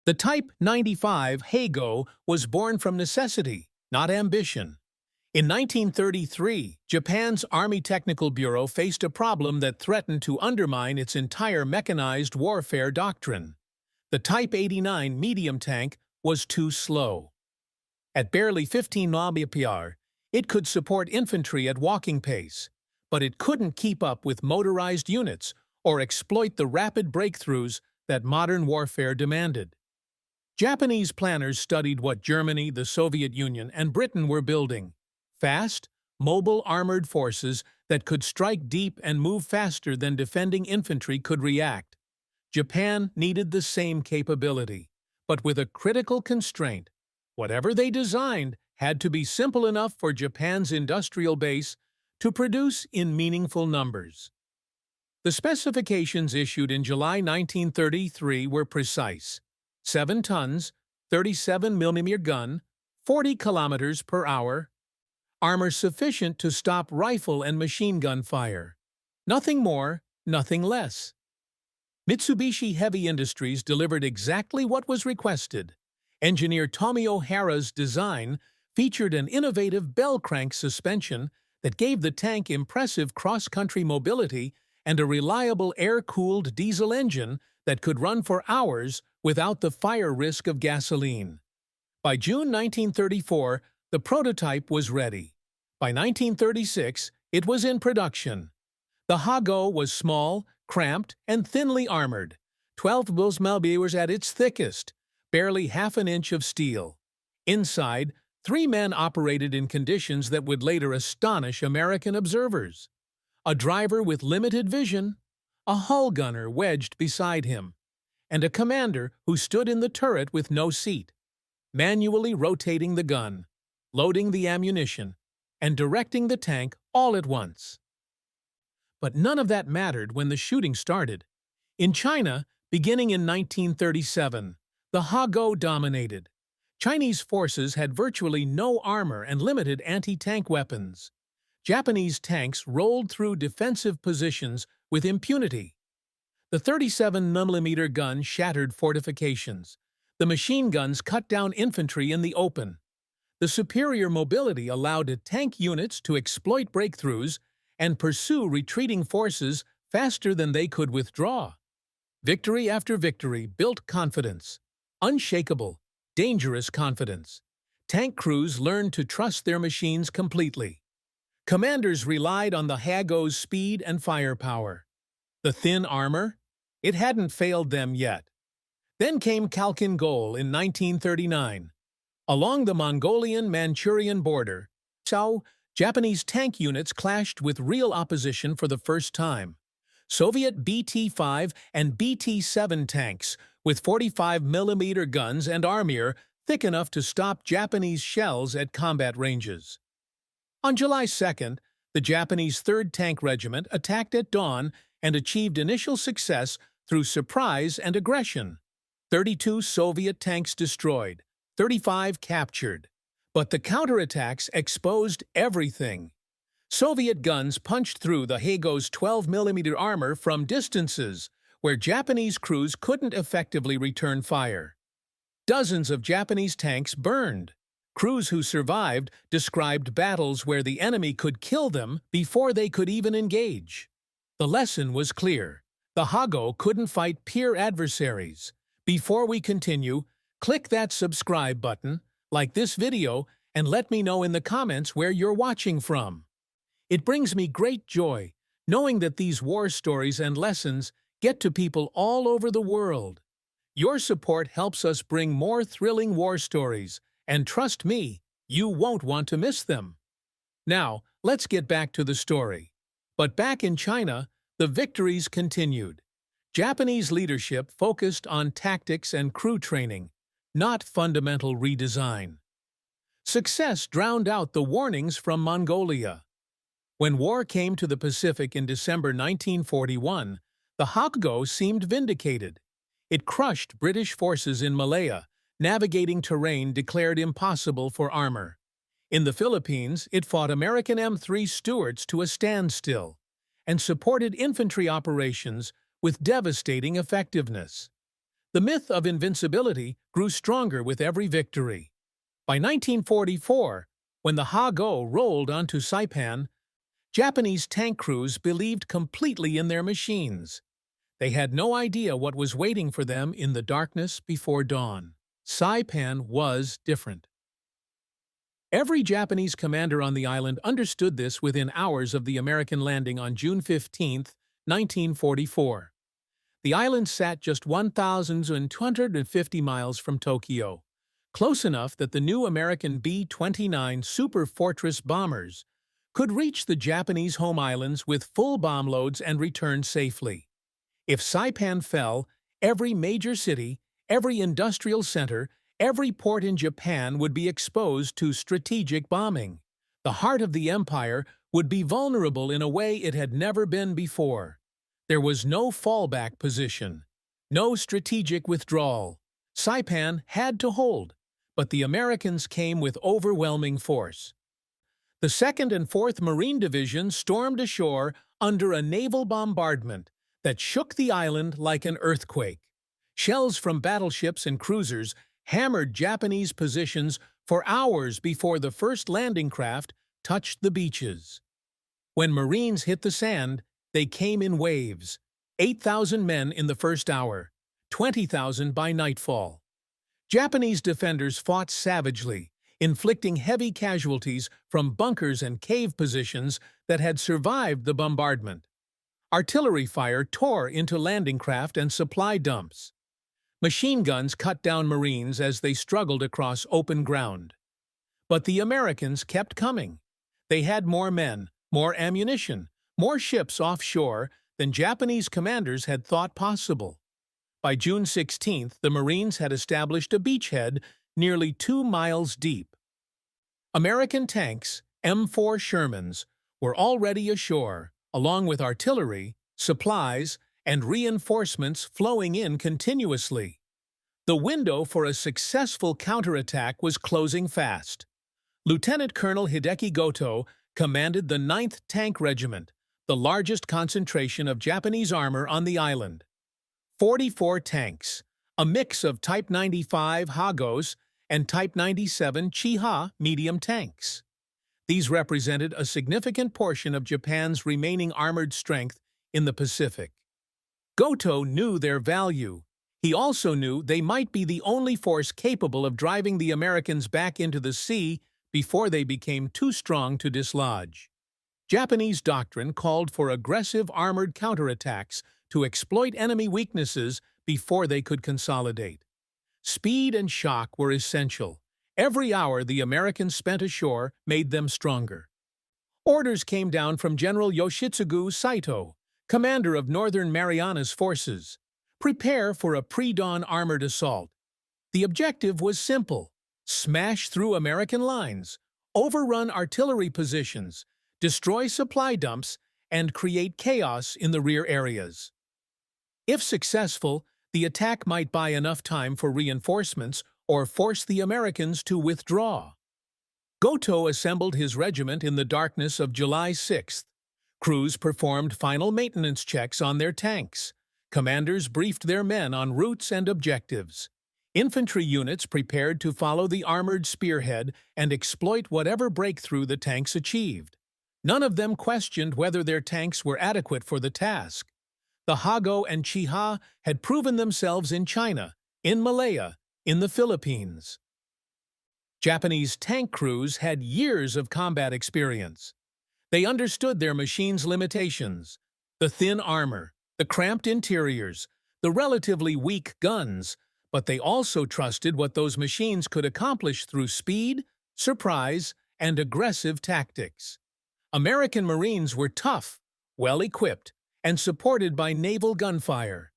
The Type 95 Hago was born from necessity, not ambition. In 1933, Japan's Army Technical Bureau faced a problem that threatened to undermine its entire mechanized warfare doctrine. The Type 89 medium tank was too slow. At barely 15 km/h, it could support infantry at walking pace, but it couldn't keep up with motorized units or exploit the rapid breakthroughs that modern warfare demanded. Japanese planners studied what Germany, the Soviet Union, and Britain were building: fast, mobile armored forces that could strike deep and move faster than defending infantry could react. Japan needed the same capability, but with a critical constraint. Whatever they designed had to be simple enough for Japan's industrial base to produce in meaningful numbers. The specifications issued in July 1933 were precise: 7 tons, 37mm gun, 40 km/h, armor sufficient to stop rifle and machine gun fire. Nothing more, nothing less. Mitsubishi Heavy Industries delivered exactly what was requested. Engineer Tomio Hara's design featured an innovative bell crank suspension that gave the tank impressive cross-country mobility and a reliable air-cooled diesel engine that could run for hours without the fire risk of gasoline. By June 1934, the prototype was ready. By 1936, it was in production. The Hago was small, cramped, and thinly armored, 12 mm at its thickest, barely half an inch of steel. Inside, 3 men operated in conditions that would later astonish American observers. A driver with limited vision, a hull gunner wedged beside him, and a commander who stood in the turret with no seat, manually rotating the gun, loading the ammunition, and directing the tank all at once. But none of that mattered when the shooting started. In China, beginning in 1937, the Hago dominated. Chinese forces had virtually no armor and limited anti-tank weapons. Japanese tanks rolled through defensive positions with impunity. The 37mm gun shattered fortifications. The machine guns cut down infantry in the open. The superior mobility allowed tank units to exploit breakthroughs and pursue retreating forces faster than they could withdraw. Victory after victory built confidence. Unshakable, dangerous confidence. Tank crews learned to trust their machines completely. Commanders relied on the Hago's speed and firepower. The thin armor? It hadn't failed them yet. Then came Khalkhin Gol in 1939. Along the Mongolian-Manchurian border, Japanese tank units clashed with real opposition for the first time. Soviet BT-5 and BT-7 tanks, with 45mm guns and armor thick enough to stop Japanese shells at combat ranges. On July 2nd, the Japanese 3rd Tank Regiment attacked at dawn and achieved initial success through surprise and aggression. 32 Soviet tanks destroyed, 35 captured. But the counterattacks exposed everything. Soviet guns punched through the Hago's 12mm armor from distances where Japanese crews couldn't effectively return fire. Dozens of Japanese tanks burned. Crews who survived described battles where the enemy could kill them before they could even engage. The lesson was clear. The Hago couldn't fight peer adversaries. Before we continue, click that subscribe button, like this video, and let me know in the comments where you're watching from. It brings me great joy knowing that these war stories and lessons get to people all over the world. Your support helps us bring more thrilling war stories, and trust me, you won't want to miss them. Now, let's get back to the story. But back in China, the victories continued. Japanese leadership focused on tactics and crew training, not fundamental redesign. Success drowned out the warnings from Mongolia. When war came to the Pacific in December 1941, the Hago seemed vindicated. It crushed British forces in Malaya, navigating terrain declared impossible for armor. In the Philippines, it fought American M3 Stuarts to a standstill and supported infantry operations with devastating effectiveness. The myth of invincibility grew stronger with every victory. By 1944, when the Ha-Go rolled onto Saipan, Japanese tank crews believed completely in their machines. They had no idea what was waiting for them in the darkness before dawn. Saipan was different. Every Japanese commander on the island understood this within hours of the American landing on June 15, 1944. The island sat just 1,250 miles from Tokyo, close enough that the new American B-29 Super Fortress bombers could reach the Japanese home islands with full bomb loads and return safely. If Saipan fell, every major city, every industrial center, every port in Japan would be exposed to strategic bombing. The heart of the empire would be vulnerable in a way it had never been before. There was no fallback position, no strategic withdrawal. Saipan had to hold, but the Americans came with overwhelming force. The 2nd and 4th Marine Division stormed ashore under a naval bombardment that shook the island like an earthquake. Shells from battleships and cruisers hammered Japanese positions for hours before the first landing craft touched the beaches. When Marines hit the sand, they came in waves. 8,000 men in the first hour, 20,000 by nightfall. Japanese defenders fought savagely, inflicting heavy casualties from bunkers and cave positions that had survived the bombardment. Artillery fire tore into landing craft and supply dumps. Machine guns cut down Marines as they struggled across open ground. But the Americans kept coming. They had more men, more ammunition, more ships offshore than Japanese commanders had thought possible. By June 16th, the Marines had established a beachhead nearly 2 miles deep. American tanks, M4 Shermans, were already ashore, along with artillery, supplies, and reinforcements flowing in continuously. The window for a successful counterattack was closing fast. Lieutenant Colonel Hideki Goto commanded the 9th Tank Regiment, the largest concentration of Japanese armor on the island. 44 tanks, a mix of Type 95 Ha-Gos and Type 97 Chi-Ha medium tanks. These represented a significant portion of Japan's remaining armored strength in the Pacific. Goto knew their value. He also knew they might be the only force capable of driving the Americans back into the sea before they became too strong to dislodge. Japanese doctrine called for aggressive armored counterattacks to exploit enemy weaknesses before they could consolidate. Speed and shock were essential. Every hour the Americans spent ashore made them stronger. Orders came down from General Yoshitsugu Saito, commander of Northern Marianas forces. Prepare for a pre-dawn armored assault. The objective was simple: smash through American lines, overrun artillery positions, destroy supply dumps, and create chaos in the rear areas. If successful, the attack might buy enough time for reinforcements or force the Americans to withdraw. Goto assembled his regiment in the darkness of July 6th. Crews performed final maintenance checks on their tanks. Commanders briefed their men on routes and objectives. Infantry units prepared to follow the armored spearhead and exploit whatever breakthrough the tanks achieved. None of them questioned whether their tanks were adequate for the task. The Ha-Go and Chi-Ha had proven themselves in China, in Malaya, in the Philippines. Japanese tank crews had years of combat experience. They understood their machines' limitations: the thin armor, the cramped interiors, the relatively weak guns, but they also trusted what those machines could accomplish through speed, surprise, and aggressive tactics. American Marines were tough, well-equipped, and supported by naval gunfire.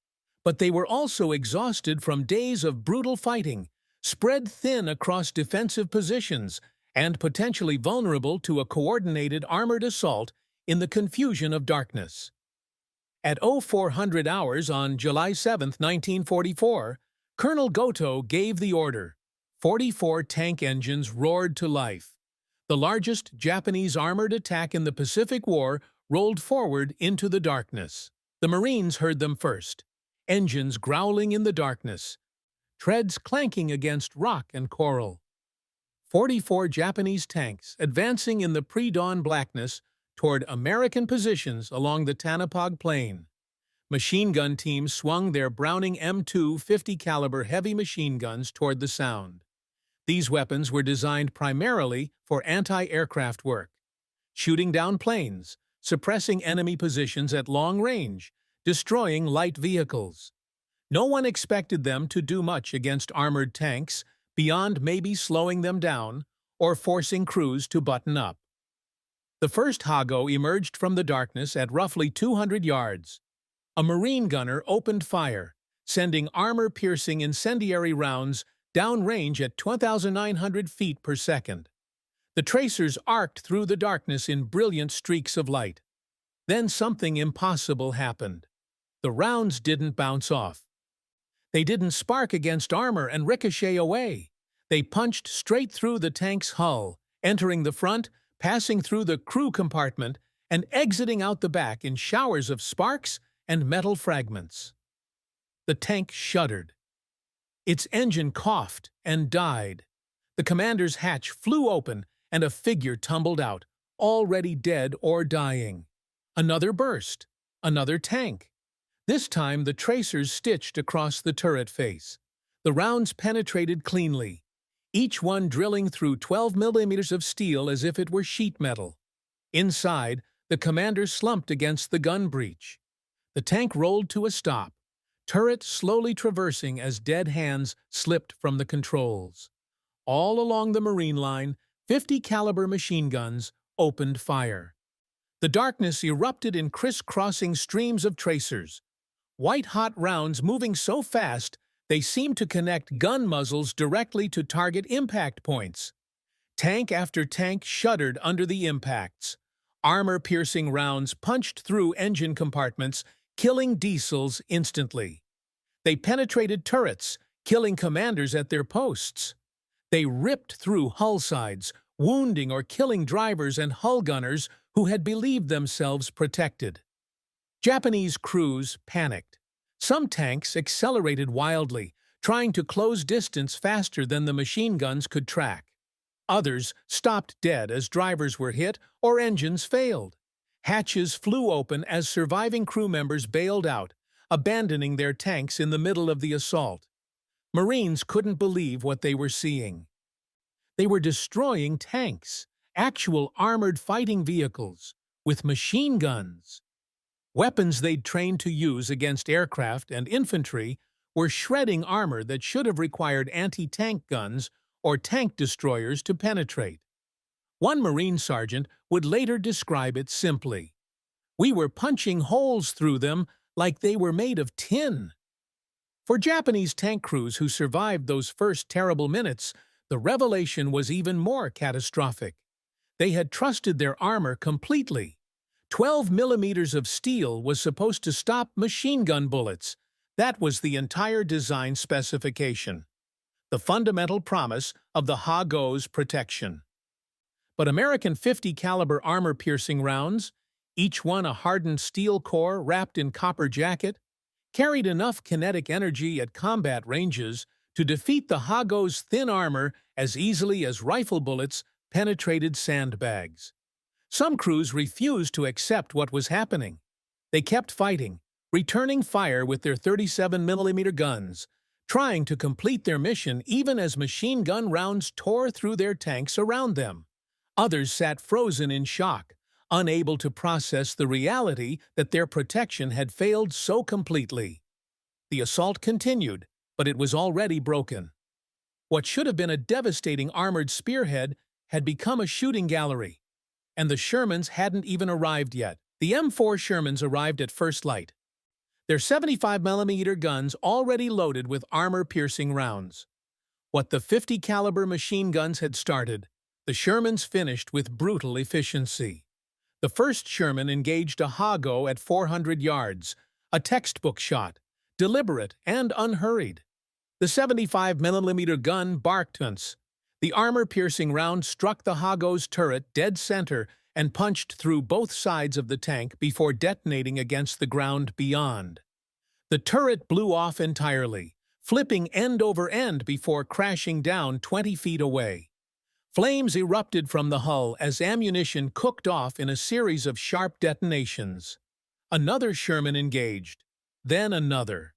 But they were also exhausted from days of brutal fighting, spread thin across defensive positions, and potentially vulnerable to a coordinated armored assault in the confusion of darkness. At 0400 hours on July 7, 1944, Colonel Goto gave the order. 44 tank engines roared to life. The largest Japanese armored attack in the Pacific War rolled forward into the darkness. The Marines heard them first. engines growling in the darkness, treads clanking against rock and coral. 44 Japanese tanks advancing in the pre-dawn blackness toward American positions along the Tanapag Plain. Machine gun teams swung their Browning M2 50-caliber heavy machine guns toward the sound. These weapons were designed primarily for anti-aircraft work, shooting down planes, suppressing enemy positions at long range, destroying light vehicles. No one expected them to do much against armored tanks beyond maybe slowing them down or forcing crews to button up. The first Hago emerged from the darkness at roughly 200 yards. A Marine gunner opened fire, sending armor-piercing incendiary rounds downrange at 2,900 feet per second. The tracers arced through the darkness in brilliant streaks of light. Then something impossible happened. The rounds didn't bounce off. They didn't spark against armor and ricochet away. They punched straight through the tank's hull, entering the front, passing through the crew compartment, and exiting out the back in showers of sparks and metal fragments. The tank shuddered. Its engine coughed and died. The commander's hatch flew open, and a figure tumbled out, already dead or dying. Another burst. Another tank. This time the tracers stitched across the turret face. The rounds penetrated cleanly, each one drilling through 12 millimeters of steel as if it were sheet metal. Inside, the commander slumped against the gun breech. The tank rolled to a stop, turret slowly traversing as dead hands slipped from the controls. All along the Marine line, 50-caliber machine guns opened fire. The darkness erupted in crisscrossing streams of tracers, white-hot rounds moving so fast they seemed to connect gun muzzles directly to target impact points. Tank after tank shuddered under the impacts. Armor-piercing rounds punched through engine compartments, killing diesels instantly. They penetrated turrets, killing commanders at their posts. They ripped through hull sides, wounding or killing drivers and hull gunners who had believed themselves protected. Japanese crews panicked. Some tanks accelerated wildly, trying to close distance faster than the machine guns could track. Others stopped dead as drivers were hit or engines failed. Hatches flew open as surviving crew members bailed out, abandoning their tanks in the middle of the assault. Marines couldn't believe what they were seeing. They were destroying tanks, actual armored fighting vehicles, with machine guns. Weapons they'd trained to use against aircraft and infantry were shredding armor that should have required anti-tank guns or tank destroyers to penetrate. One Marine sergeant would later describe it simply. "We were punching holes through them like they were made of tin." For Japanese tank crews who survived those first terrible minutes, the revelation was even more catastrophic. They had trusted their armor completely. 12 millimeters of steel was supposed to stop machine gun bullets. That was the entire design specification. The fundamental promise of the Hago's protection. But American 50-caliber armor-piercing rounds, each one a hardened steel core wrapped in copper jacket, carried enough kinetic energy at combat ranges to defeat the Hago's thin armor as easily as rifle bullets penetrated sandbags. Some crews refused to accept what was happening. They kept fighting, returning fire with their 37mm guns, trying to complete their mission even as machine gun rounds tore through their tanks around them. Others sat frozen in shock, unable to process the reality that their protection had failed so completely. The assault continued, but it was already broken. What should have been a devastating armored spearhead had become a shooting gallery. And the Shermans hadn't even arrived yet. The M4 Shermans arrived at first light, their 75mm guns already loaded with armor-piercing rounds. What the 50-caliber machine guns had started, the Shermans finished with brutal efficiency. The first Sherman engaged a Hago at 400 yards, a textbook shot, deliberate and unhurried. The 75mm gun barked once. The armor-piercing round struck the Hago's turret dead center and punched through both sides of the tank before detonating against the ground beyond. The turret blew off entirely, flipping end over end before crashing down 20 feet away. Flames erupted from the hull as ammunition cooked off in a series of sharp detonations. Another Sherman engaged. Then another.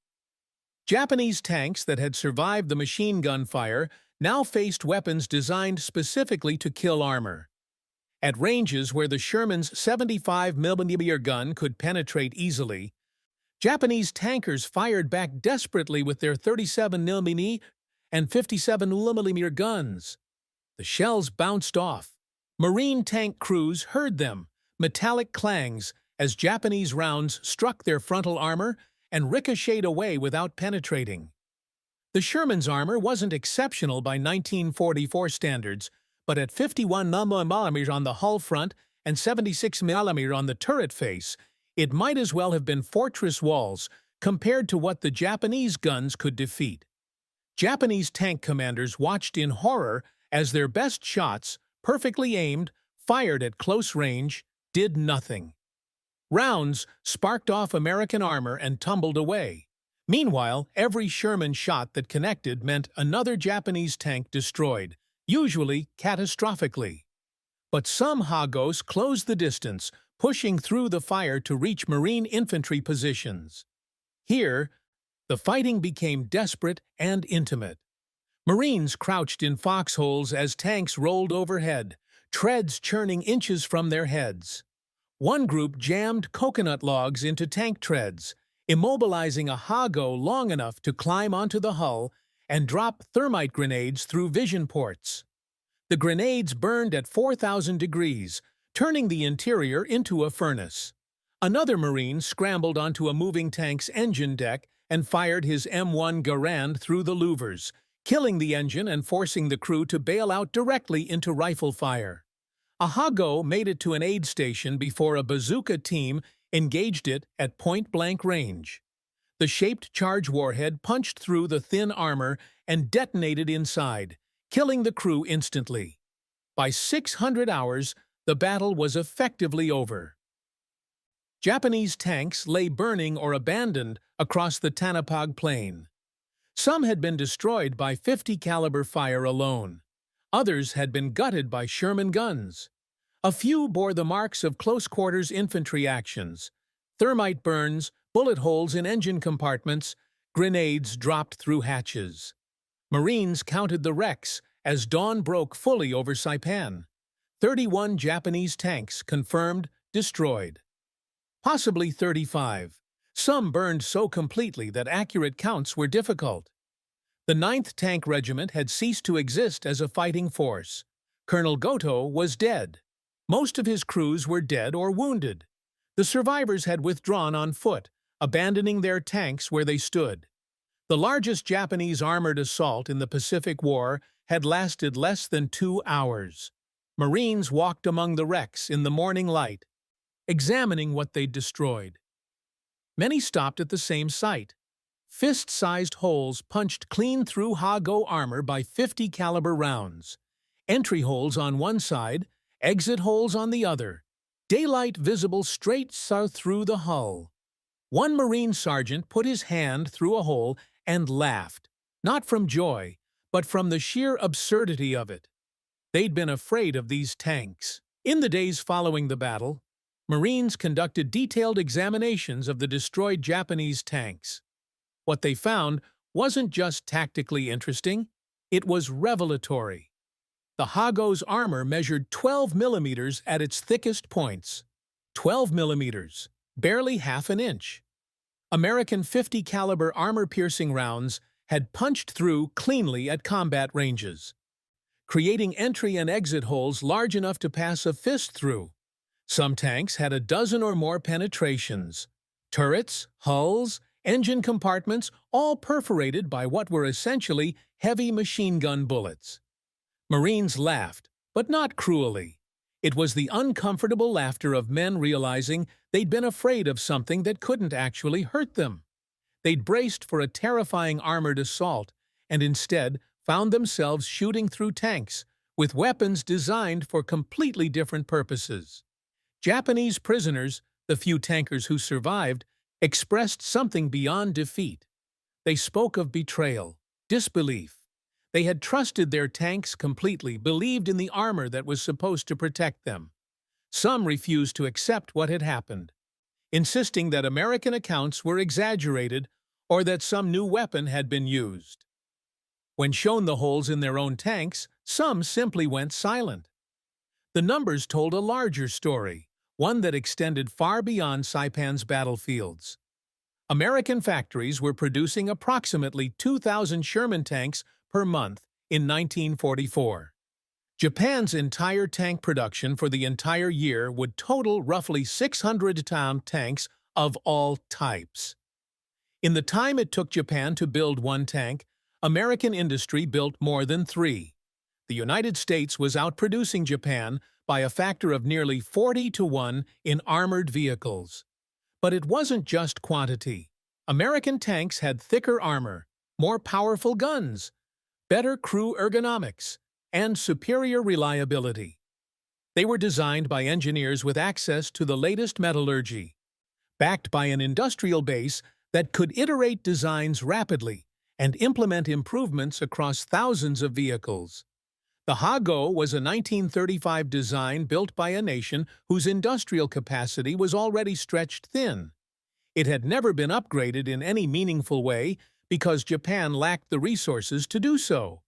Japanese tanks that had survived the machine gun fire now faced weapons designed specifically to kill armor. At ranges where the Sherman's 75mm gun could penetrate easily, Japanese tankers fired back desperately with their 37mm and 57mm guns. The shells bounced off. Marine tank crews heard them, metallic clangs, as Japanese rounds struck their frontal armor and ricocheted away without penetrating. The Sherman's armor wasn't exceptional by 1944 standards, but at 51mm on the hull front and 76mm on the turret face, it might as well have been fortress walls compared to what the Japanese guns could defeat. Japanese tank commanders watched in horror as their best shots, perfectly aimed, fired at close range, did nothing. Rounds sparked off American armor and tumbled away. Meanwhile, every Sherman shot that connected meant another Japanese tank destroyed, usually catastrophically. But some Hagos closed the distance, pushing through the fire to reach Marine infantry positions. Here, the fighting became desperate and intimate. Marines crouched in foxholes as tanks rolled overhead, treads churning inches from their heads. One group jammed coconut logs into tank treads, immobilizing a Hago long enough to climb onto the hull and drop thermite grenades through vision ports. The grenades burned at 4,000 degrees, turning the interior into a furnace. Another Marine scrambled onto a moving tank's engine deck and fired his M1 Garand through the louvers, killing the engine and forcing the crew to bail out directly into rifle fire. A Hago made it to an aid station before a bazooka team engaged it at point-blank range. The shaped charge warhead punched through the thin armor and detonated inside, killing the crew instantly. By 600 hours, the battle was effectively over. Japanese tanks lay burning or abandoned across the Tanapag Plain. Some had been destroyed by 50 caliber fire alone. Others had been gutted by Sherman guns. A few bore the marks of close-quarters infantry actions: thermite burns, bullet holes in engine compartments, grenades dropped through hatches. Marines counted the wrecks as dawn broke fully over Saipan. 31 Japanese tanks confirmed destroyed. Possibly 35. Some burned so completely that accurate counts were difficult. The 9th Tank Regiment had ceased to exist as a fighting force. Colonel Goto was dead. Most of his crews were dead or wounded. The survivors had withdrawn on foot, abandoning their tanks where they stood. The largest Japanese armored assault in the Pacific War had lasted less than 2 hours. Marines walked among the wrecks in the morning light, examining what they'd destroyed. Many stopped at the same site. Fist-sized holes punched clean through Hago armor by 50 caliber rounds. Entry holes on one side, exit holes on the other. Daylight visible straight south through the hull. One Marine sergeant put his hand through a hole and laughed, not from joy, but from the sheer absurdity of it. They'd been afraid of these tanks. In the days following the battle, Marines conducted detailed examinations of the destroyed Japanese tanks. What they found wasn't just tactically interesting, it was revelatory. The Hago's armor measured 12 millimeters at its thickest points. 12 millimeters, barely half an inch. American 50 caliber armor-piercing rounds had punched through cleanly at combat ranges, creating entry and exit holes large enough to pass a fist through. Some tanks had a dozen or more penetrations. Turrets, hulls, engine compartments, all perforated by what were essentially heavy machine gun bullets. Marines laughed, but not cruelly. It was the uncomfortable laughter of men realizing they'd been afraid of something that couldn't actually hurt them. They'd braced for a terrifying armored assault and instead found themselves shooting through tanks with weapons designed for completely different purposes. Japanese prisoners, the few tankers who survived, expressed something beyond defeat. They spoke of betrayal, disbelief. They had trusted their tanks completely, believed in the armor that was supposed to protect them. Some refused to accept what had happened, insisting that American accounts were exaggerated or that some new weapon had been used. When shown the holes in their own tanks, some simply went silent. The numbers told a larger story, one that extended far beyond Saipan's battlefields. American factories were producing approximately 2,000 Sherman tanks per month in 1944. Japan's entire tank production for the entire year would total roughly 600 tanks of all types. In the time it took Japan to build one tank, American industry built more than 3. The United States was outproducing Japan by a factor of nearly 40 to 1 in armored vehicles. But it wasn't just quantity. American tanks had thicker armor, more powerful guns, better crew ergonomics, and superior reliability. They were designed by engineers with access to the latest metallurgy, backed by an industrial base that could iterate designs rapidly and implement improvements across thousands of vehicles. The Ha-Go was a 1935 design built by a nation whose industrial capacity was already stretched thin. It had never been upgraded in any meaningful way because Japan lacked the resources to do so.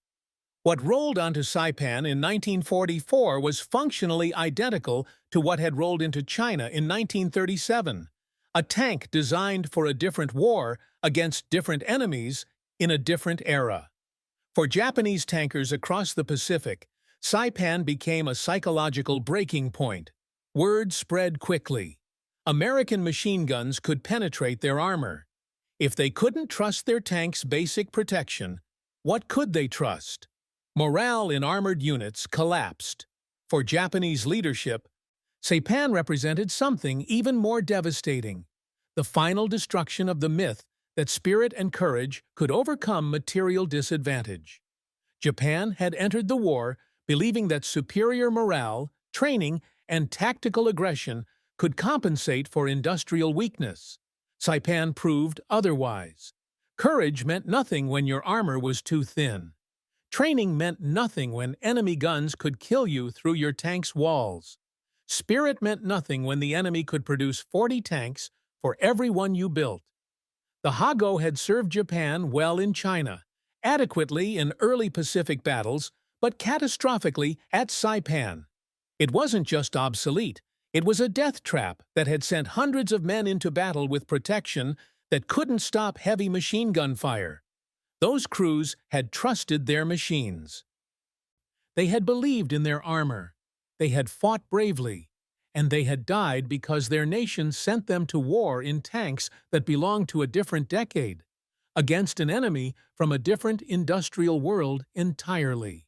What rolled onto Saipan in 1944 was functionally identical to what had rolled into China in 1937, a tank designed for a different war against different enemies in a different era. For Japanese tankers across the Pacific, Saipan became a psychological breaking point. Word spread quickly. American machine guns could penetrate their armor. If they couldn't trust their tanks' basic protection, what could they trust? Morale in armored units collapsed. For Japanese leadership, Saipan represented something even more devastating: the final destruction of the myth that spirit and courage could overcome material disadvantage. Japan had entered the war believing that superior morale, training, and tactical aggression could compensate for industrial weakness. Saipan proved otherwise. Courage meant nothing when your armor was too thin. Training meant nothing when enemy guns could kill you through your tank's walls. Spirit meant nothing when the enemy could produce 40 tanks for every one you built. The Ha-Go had served Japan well in China, adequately in early Pacific battles, but catastrophically at Saipan. It wasn't just obsolete. It was a death trap that had sent hundreds of men into battle with protection that couldn't stop heavy machine gun fire. Those crews had trusted their machines. They had believed in their armor. They had fought bravely. And they had died because their nation sent them to war in tanks that belonged to a different decade, against an enemy from a different industrial world entirely.